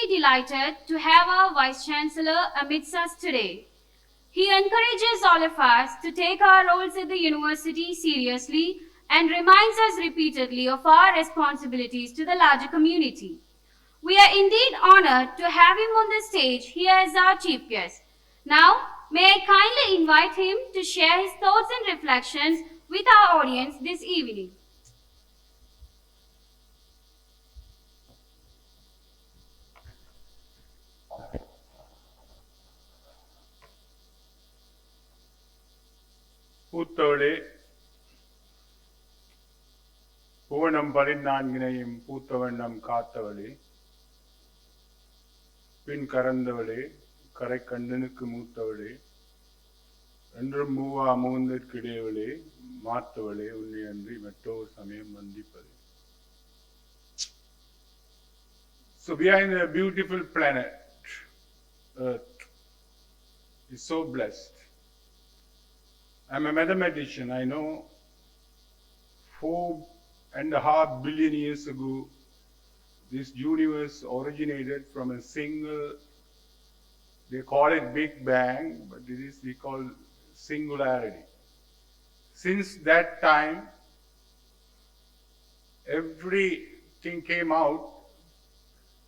delighted to have our Vice Chancellor amidst us today. He encourages all of us to take our roles at the university seriously and reminds us repeatedly of our responsibilities to the larger community. We are indeed honored to have him on the stage here as our chief guest. Now, may I kindly invite him to share his thoughts and reflections with our audience this evening. பூத்தவளே புவனம் பதினான்கினையும் பூத்தவண்ணம் காத்தவளே பின் கறந்தவளே கரை கண்டனுக்கு மூத்தவளே என்றும் மூவா முகுந்திற்கிடையவளே மாத்தவளே உன்னை அன்றி மற்றொரு சமயம் வந்திப்பது. So we are in a beautiful planet. Earth is so blessed. I'm a mathematician. I know 4.5 billion years ago, this universe originated from a single, they call it Big Bang, but it is we call singularity. Since that time, everything came out.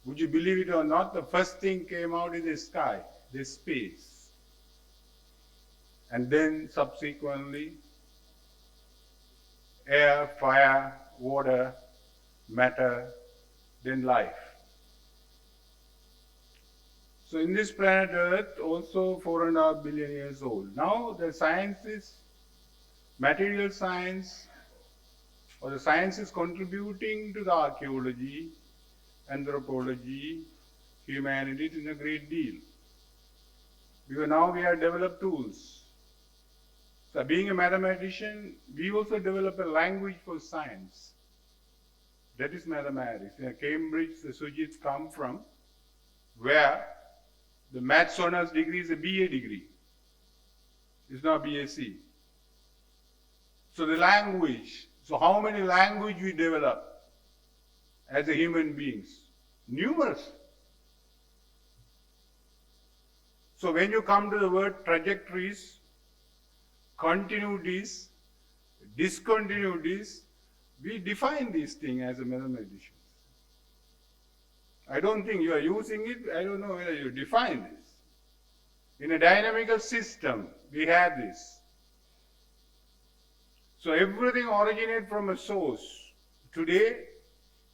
Would you believe it or not? The first thing came out in the sky, the space. And then subsequently, air, fire, water, matter, then life. So in this planet Earth, also 4.5 billion years old. Now the science is, material science, or the science is contributing to the archaeology, anthropology, humanity in a great deal. Because now we have developed tools. So being a mathematician, we also develop a language for science. That is mathematics. In Cambridge, the Sujits come from, where the maths honors degree is a BA degree. It's not BSc. So the language, so how many language we develop as a human beings? Numerous. So when you come to the word trajectories, continuities, discontinuities, we define these things as a mathematician. I don't think you are using it. I don't know whether you define this. In a dynamical system, we have this. So everything originates from a source. Today,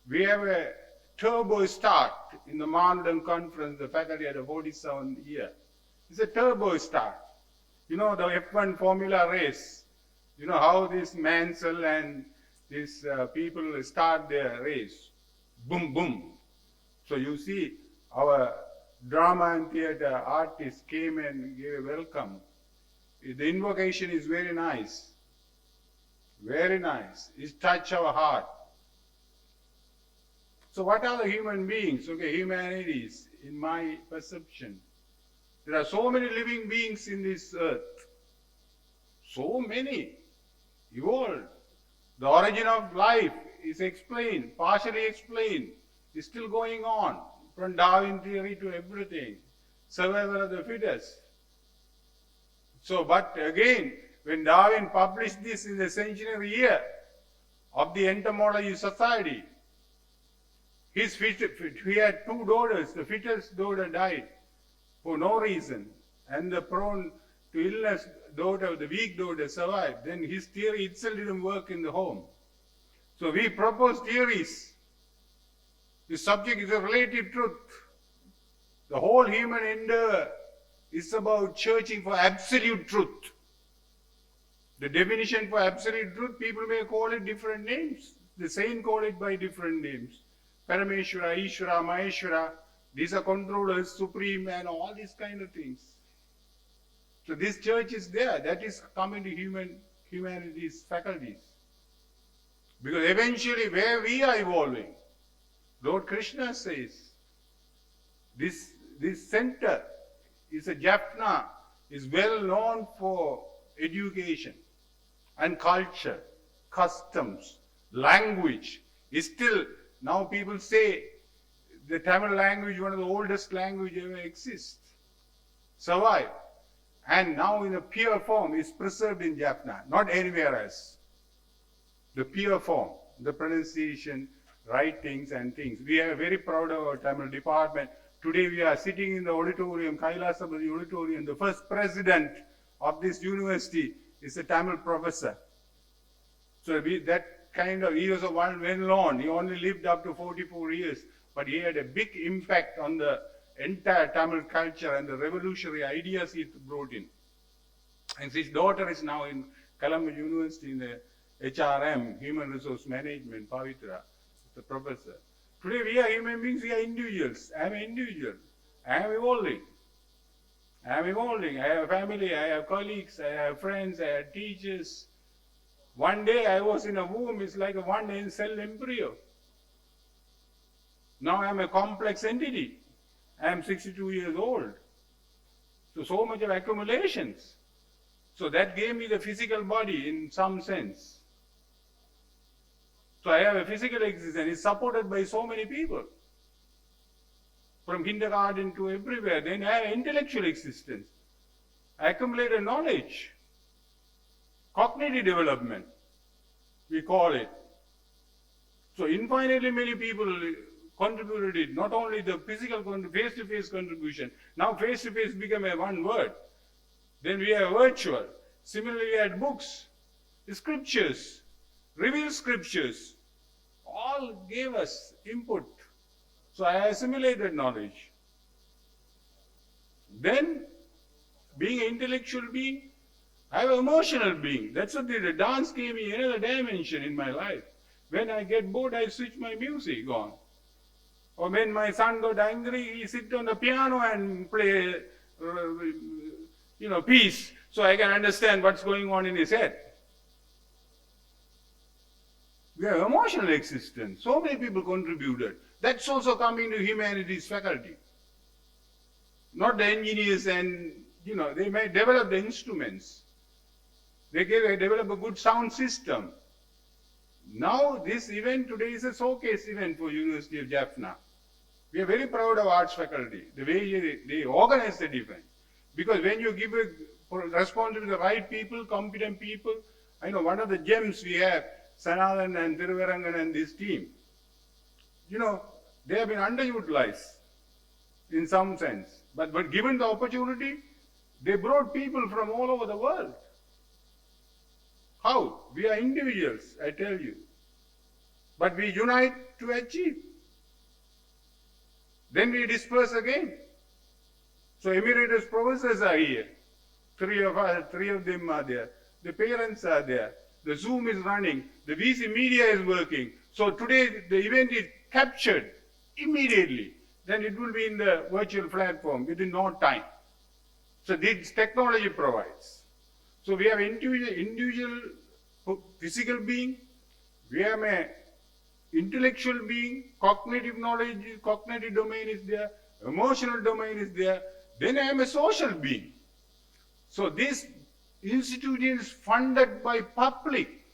we have a turbo start in the Maanudam conference. The faculty had a 47th year. It's a turbo start. You know the F1 Formula race. You know how this Mansell and these people start their race. Boom, boom. So you see our drama and theater artists came and gave a welcome. The invocation is very nice. Very nice. It touched our heart. So what are the human beings? Okay, humanities, in my perception. There are so many living beings in this earth. So many. Evolved. The origin of life is explained, partially explained. It's still going on. From Darwin theory to everything. Survival of the fittest. So, but again, when Darwin published this in the centenary year of the entomology society, he had 2 daughters. The fittest daughter died for no reason, and the prone to illness daughter, the weak daughter, survived. Then his theory itself didn't work in the home. So we propose theories. The subject is a relative truth. The whole human endeavor is about searching for absolute truth. The definition for absolute truth, people may call it different names. The saints call it by different names. Parameshwara, Ishvara, Maheshwara, these are controllers, supreme, and all these kind of things. So this church is there. That is coming to humanities faculties. Because eventually where we are evolving, Lord Krishna says, this center is a Jaffna, is well known for education and culture, customs, language. Is still, now people say the Tamil language, one of the oldest language ever exists, survived. And now in a pure form is preserved in Jaffna, not anywhere else. The pure form, the pronunciation, writings and things. We are very proud of our Tamil department. Today we are sitting in the auditorium, Kailasabadi auditorium. The first president of this university is a Tamil professor. So that kind of, he was a one well-known. He only lived up to 44 years, but he had a big impact on the entire Tamil culture and the revolutionary ideas he brought in. And his daughter is now in Colombo University in the HRM, Human Resource Management, Pavitra, the professor. Today we are human beings, we are individuals. I am an individual. I am evolving. I am evolving. I have a family, I have colleagues, I have friends, I have teachers. One day I was in a womb, it's like a one-cell embryo. Now I am a complex entity. I am 62 years old. So much of accumulations. So that gave me the physical body in some sense. So I have a physical existence. It's supported by so many people. From kindergarten to everywhere. Then I have intellectual existence. I accumulated knowledge. Cognitive development, we call it. So infinitely many people contributed it. Not only the physical face-to-face contribution. Now face-to-face became a one word. Then we have virtual. Similarly, we had books, scriptures, revealed scriptures. All gave us input. So I assimilated knowledge. Then, being an intellectual being, I have an emotional being. That's what the dance gave me another dimension in my life. When I get bored, I switch my music on. Or when my son got angry, he sit on the piano and play, peace, so I can understand what's going on in his head. We have emotional existence. So many people contributed. That's also coming to humanities faculty. Not the engineers and, they may develop the instruments. They develop a good sound system. Now this event today is a showcase event for University of Jaffna. We are very proud of arts faculty, the way they organize the event. Because when you give a responsibility to the right people, competent people, I know one of the gems we have, Sanathan and Thiruvarangan and this team, they have been underutilized in some sense. But given the opportunity, they brought people from all over the world. How? We are individuals, I tell you. But we unite to achieve. Then we disperse again. So emeritus professors are here. Three of them are there. The parents are there. The Zoom is running. The VC media is working. So today the event is captured immediately. Then it will be in the virtual platform within no time. So this technology provides. So we have individual physical being. We have an intellectual being. Cognitive knowledge, cognitive domain is there. Emotional domain is there. Then I am a social being. So this institution is funded by public.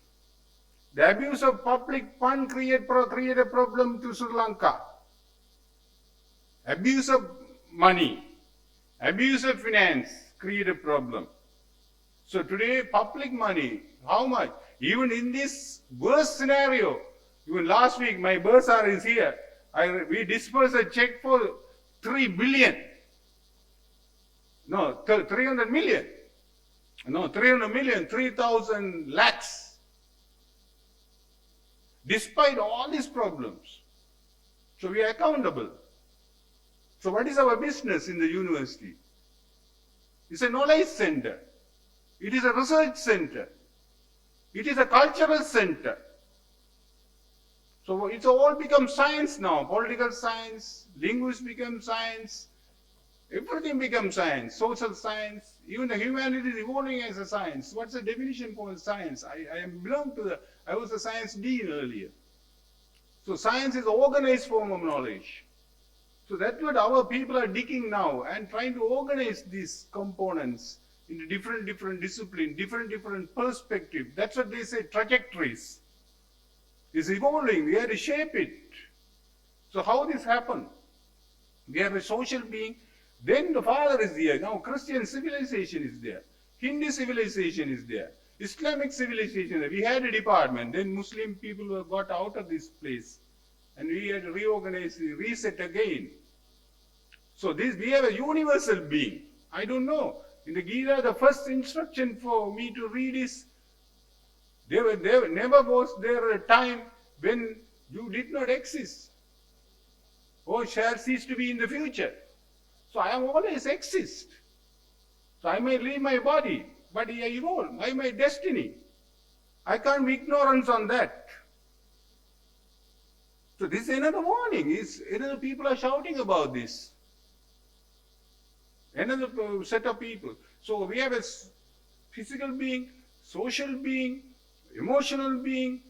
The abuse of public fund create a problem to Sri Lanka. Abuse of money, abuse of finance create a problem. So today public money, how much? Even in this worst scenario, even last week my bursar is here. We dispersed a check for 3 billion. No, 300 million. No, 300 million, 3,000 lakhs. Despite all these problems. So we are accountable. So what is our business in the university? It's a knowledge center. It is a research center. It is a cultural center. So it's all become science now. Political science, linguists become science, everything becomes science. Social science, even the humanities evolving as a science. What's the definition for science? I was a science dean earlier. So science is an organized form of knowledge. So that's what our people are digging now and trying to organize these components into different disciplines, different perspectives. That's what they say, trajectories. It's evolving, we have to shape it. So how this happened? We have a social being. Then the Father is there. Now Christian civilization is there. Hindu civilization is there. Islamic civilization is there. We had a department. Then Muslim people got out of this place. And we had to reorganize, reset again. So we have a universal being. I don't know. In the Gita, the first instruction for me to read is, there never was there a time when you did not exist or shall cease to be in the future. So I am always exist. So I may leave my body, but I evolve. I my destiny. I can't be ignorant on that. So this is another warning. Another people are shouting about this. Another set of people. So we have a physical being, social being, emotional being,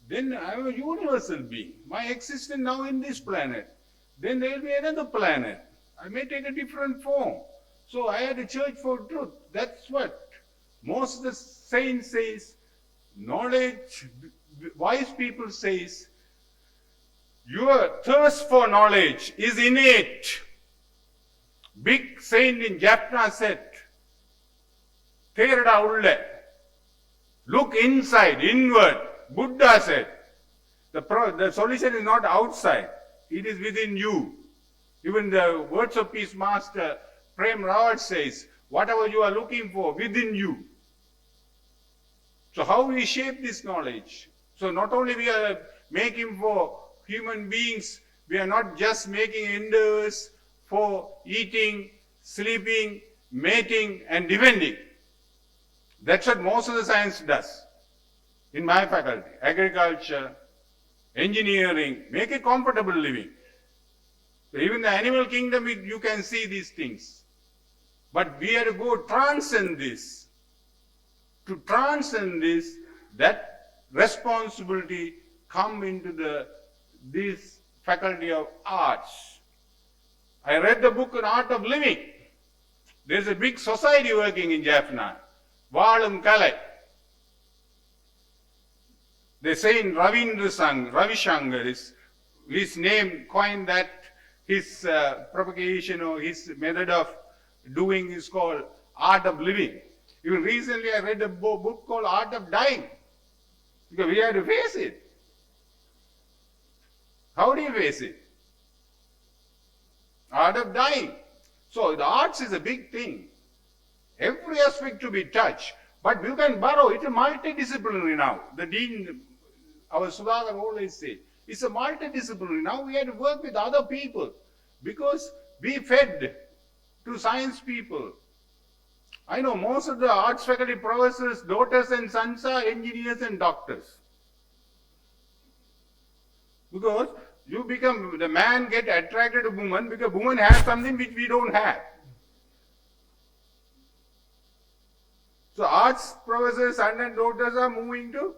then I am a universal being. My existence now in this planet. Then there will be another planet. I may take a different form. So I had a church for truth. That's what most of the saints says. Knowledge, wise people says, your thirst for knowledge is innate. Big saint in Jaffna said, Therada ulle. Look inside, inward. Buddha said, the solution is not outside. It is within you. Even the Words of Peace Master Prem Rawat says, whatever you are looking for, within you. So how we shape this knowledge? So not only we are making for human beings, we are not just making endeavors for eating, sleeping, mating, and defending. That's what most of the science does. In my faculty, agriculture, engineering, make a comfortable living. So even the animal kingdom, you can see these things. But we have to go transcend this. To transcend this, that responsibility come into this faculty of arts. I read the book on Art of Living. There's a big society working in Jaffna. Valum Kalai. They say in Ravi Shankar, his name coined that, his propagation or his method of doing is called Art of Living. Even recently I read a book called Art of Dying. Because we have to face it. How do you face it? Art of dying. So the arts is a big thing. Every aspect to be touched. But you can borrow. It's a multidisciplinary now. The dean, our Sudhakar always say, it's a multidisciplinary. Now we have to work with other people. Because we fed to science people. I know most of the arts faculty professors, daughters and sons are engineers and doctors. Because the man get attracted to woman because woman has something which we don't have. So arts professors, sons and daughters are moving to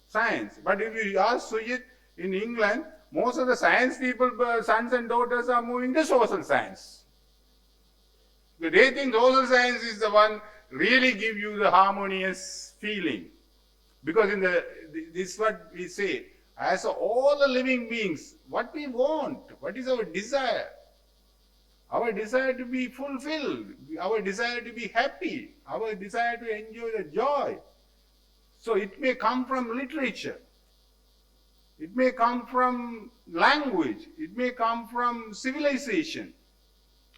science. But if you ask Sujit in England, most of the science people, sons and daughters are moving to social science. They think social science is the one really give you the harmonious feeling. Because this is what we say, as all the living beings, what we want, what is our desire? Our desire to be fulfilled, our desire to be happy, our desire to enjoy the joy. So it may come from literature, it may come from language, it may come from civilization.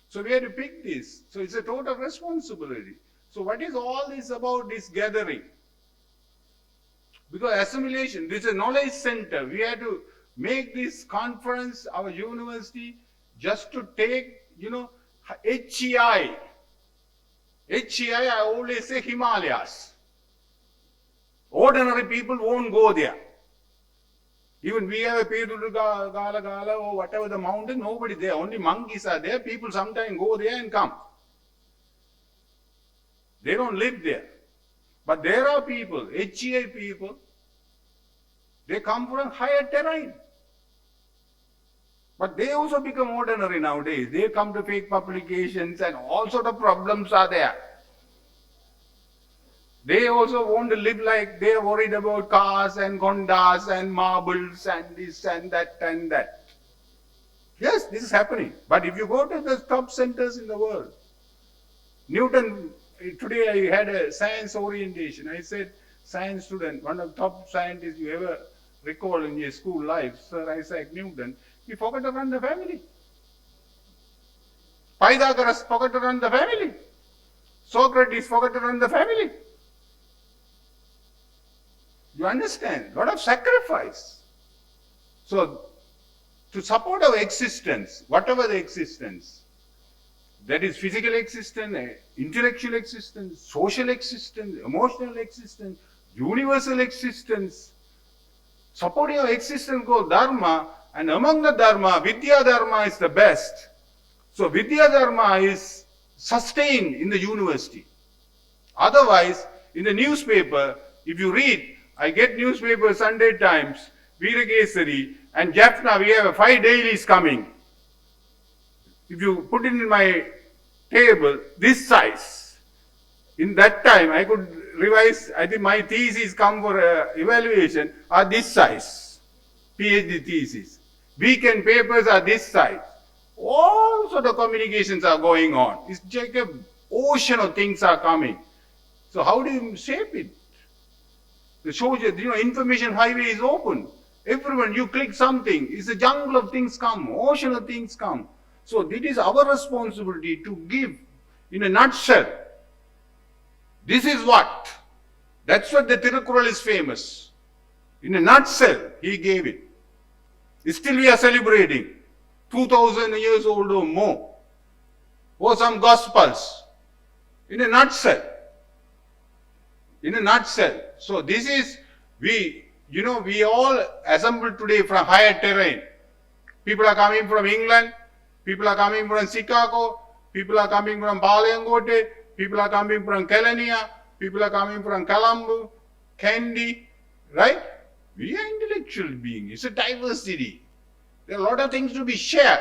So we have to pick this. So it's a total responsibility. So what is all this about, this gathering? Because assimilation, this is a knowledge center. We have to make this conference, our university, just to take, HEI. HEI, I always say Himalayas. Ordinary people won't go there. Even we have a Pedulu Gala or whatever the mountain, nobody there. Only monkeys are there. People sometimes go there and come. They don't live there. But there are people, HEI people, they come from higher terrain. But they also become ordinary nowadays. They come to fake publications and all sort of problems are there. They also want to live like they are worried about cars and Hondas and marbles and this and that and that. Yes, this is happening. But if you go to the top centers in the world, Newton, today I had a science orientation. I said, science student, one of the top scientists you ever recall in your school life, Sir Isaac Newton, he forgot to run the family. Pythagoras forgot to run the family. Socrates forgot to run the family. You understand? A lot of sacrifice. So, to support our existence, whatever the existence, that is physical existence, intellectual existence, social existence, emotional existence, universal existence, supporting our existence called Dharma, and among the Dharma, Vidya Dharma is the best. So Vidya Dharma is sustained in the university. Otherwise, in the newspaper, if you read, I get newspaper Sunday Times, Veeragesari, and Jaffna, we have 5 dailies coming. If you put it in my table, this size, in that time I could revise, I think my thesis come for evaluation are this size, PhD thesis. Weekend papers are this size. All sort of communications are going on. It's like an ocean of things are coming. So how do you shape it? The information highway is open. Everyone, you click something, it's a jungle of things come, ocean of things come. So it is our responsibility to give, in a nutshell, this is what. That's what the Tirukural is famous. In a nutshell, he gave it. Still we are celebrating. 2000 years old or more. Or some gospels. In a nutshell. In a nutshell. So this is, we all assembled today from higher terrain. People are coming from England. People are coming from Chicago. People are coming from Palangote. People are coming from Kelania. People are coming from Colombo, Kandy, right? We are intellectual beings. It's a diversity. There are a lot of things to be shared.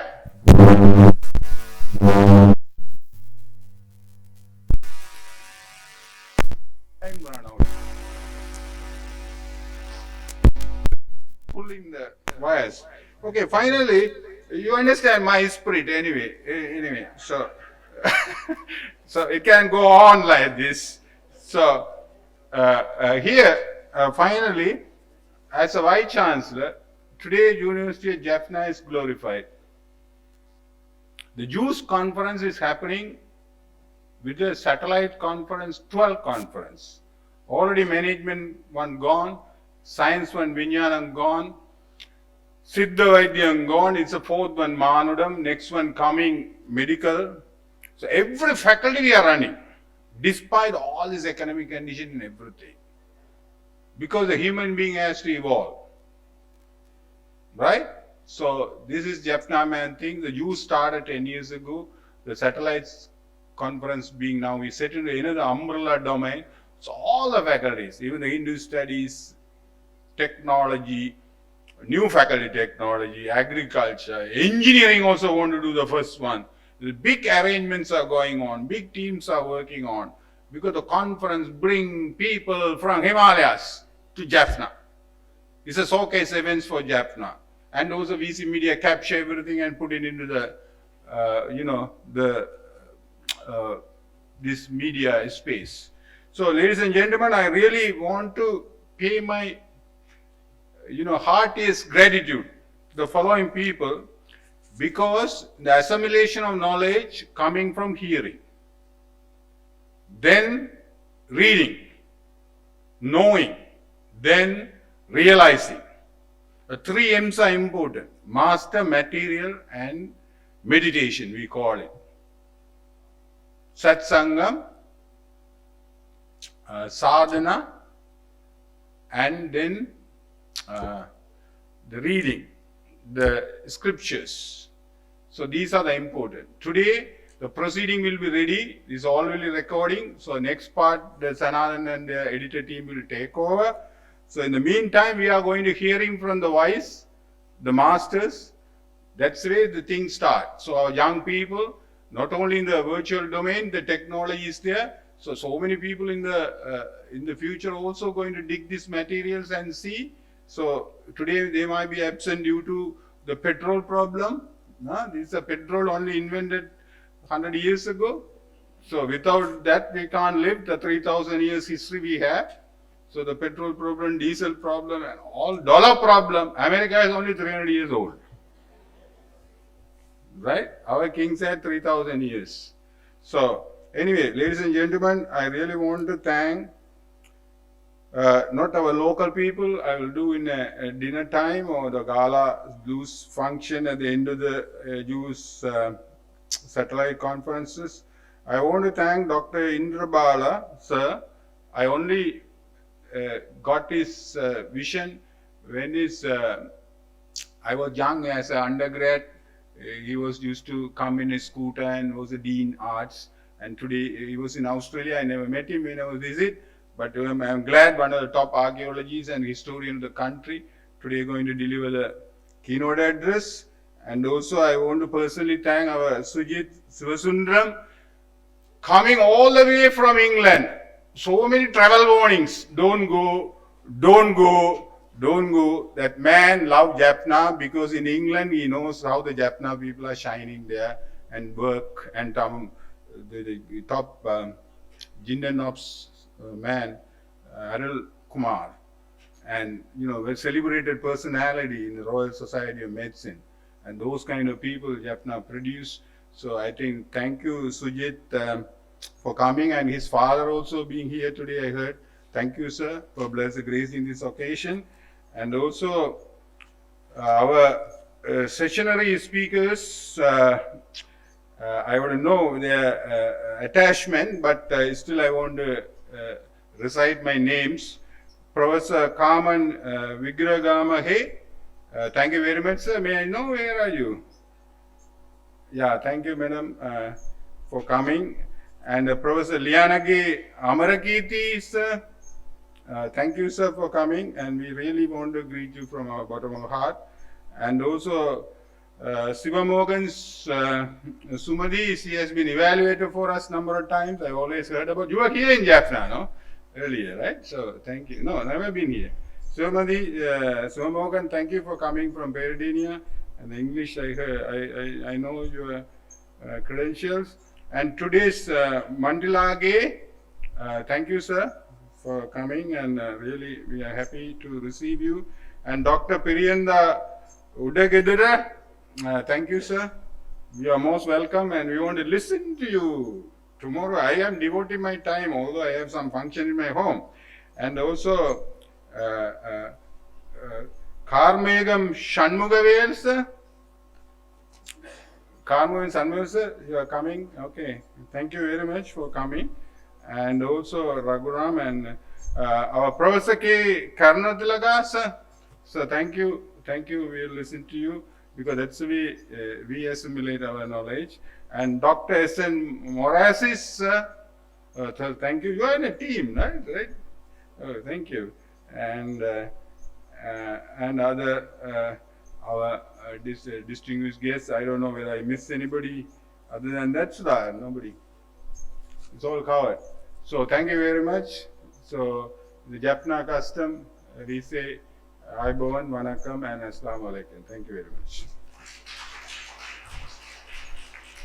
Time run out. Pulling the wires. Okay, finally, you understand my spirit anyway. So, so it can go on like this. So, here, finally, as a Vice Chancellor, today University of Jaffna is glorified. The Jews conference is happening with the satellite conference, 12 conference. Already management one gone, science one Vinyanam gone, Siddha Vaidyam gone, it's a fourth one Maanudam, next one coming medical. So every faculty we are running, despite all this economic condition and everything. Because the human being has to evolve. Right? So this is Jaffna man thing. The Jews started 10 years ago. The satellites conference being now, we set into another umbrella domain. So all the faculties, even the Hindu studies, technology, new faculty technology, agriculture, engineering also want to do the first one. The big arrangements are going on, big teams are working on, because the conference bring people from Himalayas to Jaffna. It's a showcase events for Jaffna. And also VC Media capture everything and put it into the, this media space. So ladies and gentlemen, I really want to pay my heartiest gratitude to the following people, because the assimilation of knowledge coming from hearing, then reading, knowing, then realizing. The 3 M's are important: master, material, and meditation, we call it. Satsangam, sadhana, and then the reading, the scriptures. So these are the important. Today, the proceeding will be ready. This all will be recording. So next part, the Sanathan and the editor team will take over. So in the meantime, we are going to hearing from the wise, the masters. That's where the thing starts. So our young people, not only in the virtual domain, the technology is there. So many people in the future also going to dig these materials and see. So today they might be absent due to the petrol problem. No, this is a petrol only invented 100 years ago. So without that we can't live. The 3,000 years history we have. So the petrol problem, diesel problem, and all dollar problem. America is only 300 years old. Right? Our king said 3,000 years. So anyway, ladies and gentlemen, I really want to thank not our local people. I will do in a dinner time or the gala Jews function at the end of the Jews satellite conferences. I want to thank Dr. Indrabala, sir. I only got his vision when I was young as an undergrad. He was used to come in a scooter and was a dean arts. And today he was in Australia. I never met him when I was visit, but I'm glad one of the top archaeologists and historians of the country today going to deliver the keynote address. And also I want to personally thank our Sujit Sivasundram coming all the way from England. So many travel warnings. Don't go, don't go, don't go. That man loved Jaffna because in England he knows how the Jaffna people are shining there and work. And the top Jindan Ops man, Arul Kumar, and a celebrated personality in the Royal Society of Medicine. And those kind of people Jaffna produce. So I think thank you Sujit for coming, and his father also being here today, I heard. Thank you, sir, for blessed grace in this occasion. And also our sessionary speakers, I want to know their attachment, but still I want to recite my names. Professor Carmen Vigragama, hey, thank you very much, sir. May I know where are you? Yeah, thank you, madam, for coming. And Professor Lianagi Amarakiti, sir, thank you, sir, for coming. And we really want to greet you from our bottom of our heart. And also, Sivamogan's Sumadi, she has been evaluated for us number of times. I always heard about you. Are here in Jaffna, no? Earlier, right? So thank you. No, never been here. Sivamogan, thank you for coming from Peridenia. And the English, I know your credentials. And today's Mandilage, thank you, sir, for coming, and really we are happy to receive you. And Dr. Piriyanda Udagedura, thank you, sir. You are most welcome, and we want to listen to you tomorrow. I am devoting my time, although I have some function in my home. And also Karmegam Shanmugavel, sir. Karmu and Sanmu, sir, you are coming. Okay, thank you very much for coming. And also Raghuram and our Professor K. Karnatilaga, sir. So thank you, we'll listen to you because that's the way we assimilate our knowledge. And Dr. S.N. Morasis, sir, so thank you. You are in a team, right? Oh, thank you. And other our distinguished guests. I don't know whether I missed anybody. Other than that, nobody. It's all covered. So thank you very much. So the Jaffna custom, we say Aibovan, Vanakkam, and Assalamu Alaikum. Thank you very much.